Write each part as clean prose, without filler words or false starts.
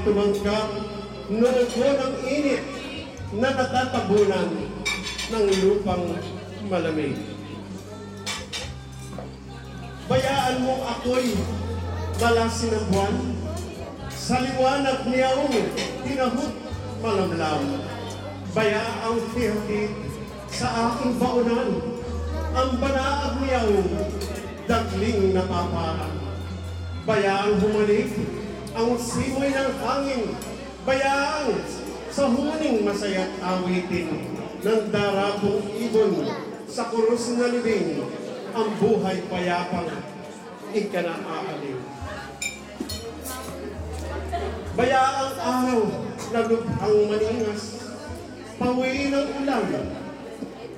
tumangkap noon ko ng init na natatabunan ng lupang malamig. Bayaan mo ako'y malasin ng buwan, sa liwanag niyang tinahot malamlam. Bayaang tihatid sa aking baunan, ang banaag niyang dagling napaparang. Bayaang humalik ang simoy ng hangin, bayaang sa huning masaya't awitin ng darapong ibon sa kurus na libing, ang buhay payapang ikanaaliw. Bayaang araw na lubhang maningas, pawiin ang ulan,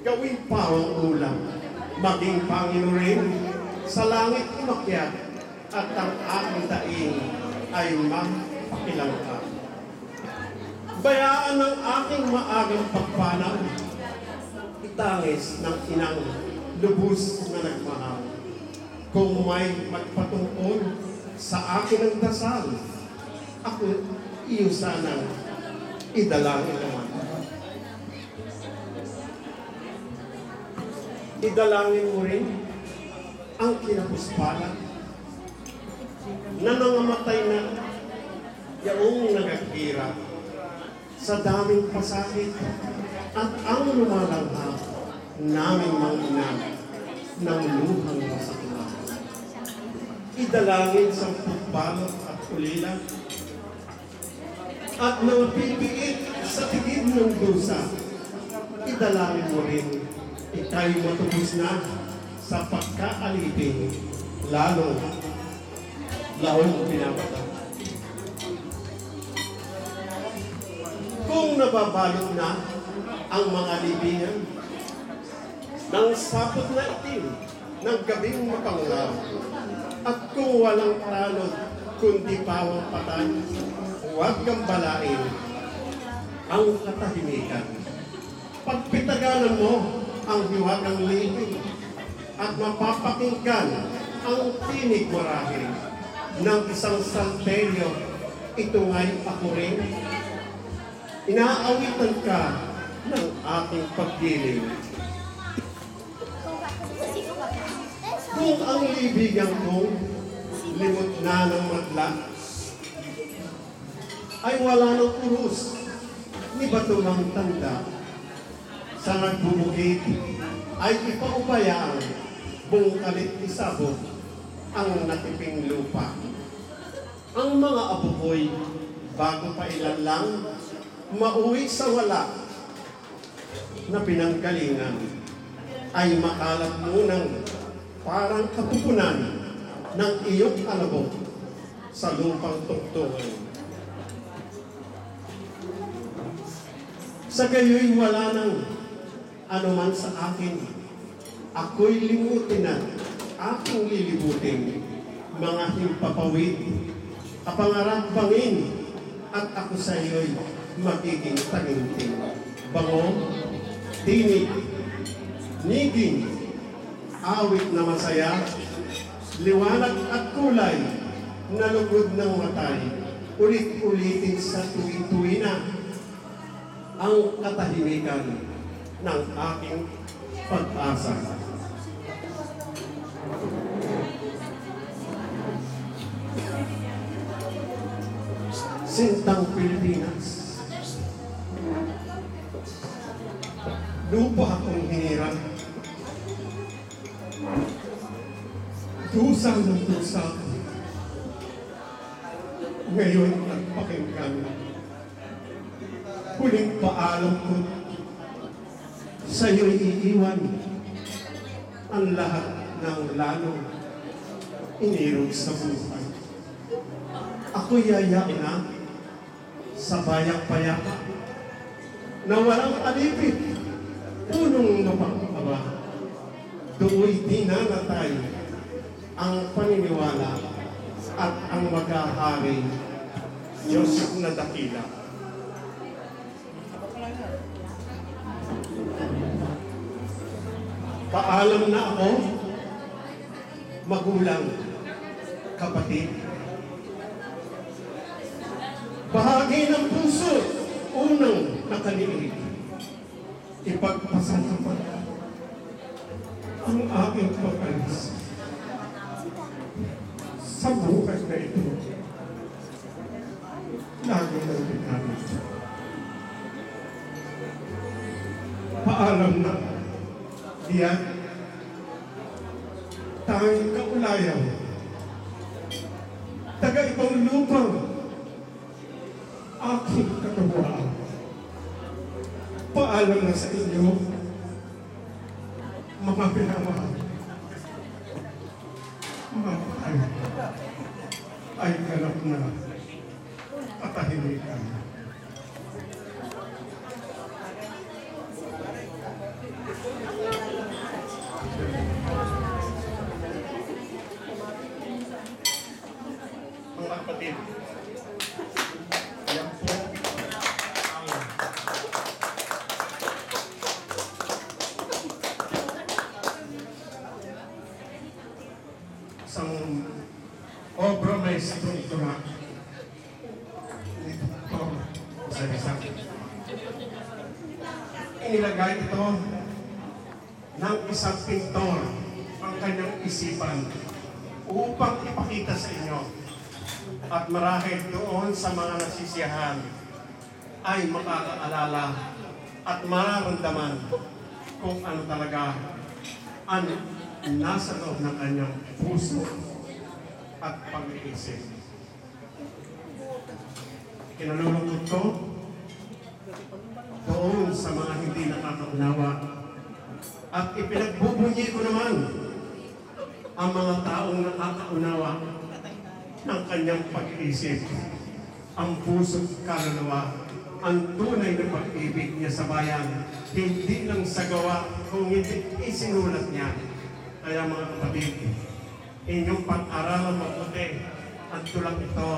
gawin pa ang ulam, maging Panginoon rin sa langit umakyat, at ang aking daing ay mapakilangka. Bayaan ng aking maagang pagpanaw, itangis ng inang lubos na nagmahal. Kung may magpatungkol sa akin ang dasal, ako iyo sanang idalangin naman. Idalangin mo rin ang kinapuspala na nangamatay na yaong nagagkira sa daming pasakit at ang lumalanghap naming mga ina ng luhang masakla. Idalangin sa pagbalot at ulila at napipiit sa tigid ng dusa. Idalangin mo rin ikay matubos na sa pagkaalipin, lalo laong pinapata. Kung nababalot na ang mga libingan ng sapot na itim ng gabing mapanglaw, at kung walang tanod kundi pawang patay, huwag gambalain ang katahimikan. Pagpitaganan mo ang hiwagang libing at mapapakinggan ang tinig marahil ng isang salteryo. Ito nga'y ako rin. Inaawitan ka ng aking pagdiling. Kung ang libigan kong limot na ng madla ay wala ng urus ni batumang tanda, sa nagbubukid ay ipaubayaan bungkalit isabot ang natiping lupa. Ang mga apo ko'y bago pa ilan lang mauwi sa wala na pinanggalingan, ay makalat munang parang kapupunan ng iyong alabok sa lupang tugtungan. Sa gayoy wala nang anuman sa akin, ako'y limutin na aking lilibutin, mga himpapawid, kapangarap bangin, at ako sa iyo'y magiging taginting. Bango, tinig, niging, awit na masaya, liwanag at kulay, na lugod ng matay, ulit-ulitin sa tuwi-tuwi na ang katahimikan ng aking pag-asa. Sintang Pilipinas, lupa akong hinirang, dusa ng dusa, ngayon nagpakinggan. Huling paalam ko, sa'yo'y iiwan ang lahat ng lalo inirog sa buhay. Ako'y yayain na sa bayang payapa na walang alipit, punong mapangkaba. Do'y dinanatay ang paniniwala at ang maghahari Diyos na dakila. Paalam na ako, magulang, kapatid. unang nakaliig, ipagpasalamat ang aking pag-alis sa buhay na ito. Lagi ng ginamit. Paalam na diyan, tanging kaulayan, taga itong lupang aking katuwaan. Paalam na sa inyo, mga pinamahal. Mga mahal ay ganap na katahimikan. Mga kapatid, yan po ang isang obra may struktura nito sa isang inilagay ito ng isang pintor ang kanyang isipan upang ipakita sa inyo at marahil doon sa mga nasisiyahan ay makakaalala at mararamdaman kung ano talaga ang nasa loob ng kanyang puso at pag-iisip. Kinalulungkot ko doon sa mga hindi nakakaunawa at ipinagbubunyi ko naman ang mga taong nakakaunawa ng kanyang pag-iisip, ang puso't kaluluwa, ang tunay na pag-ibig niya sa bayan, hindi lang sa gawa, kung hindi isinulat niya. Kaya mga kapatid, inyong pag-aralan mabuti ang tulang ito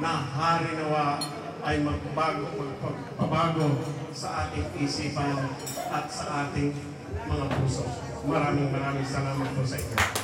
na hari nawa ay magpabago sa ating isipan at sa ating mga puso. Maraming salamat po sa inyo.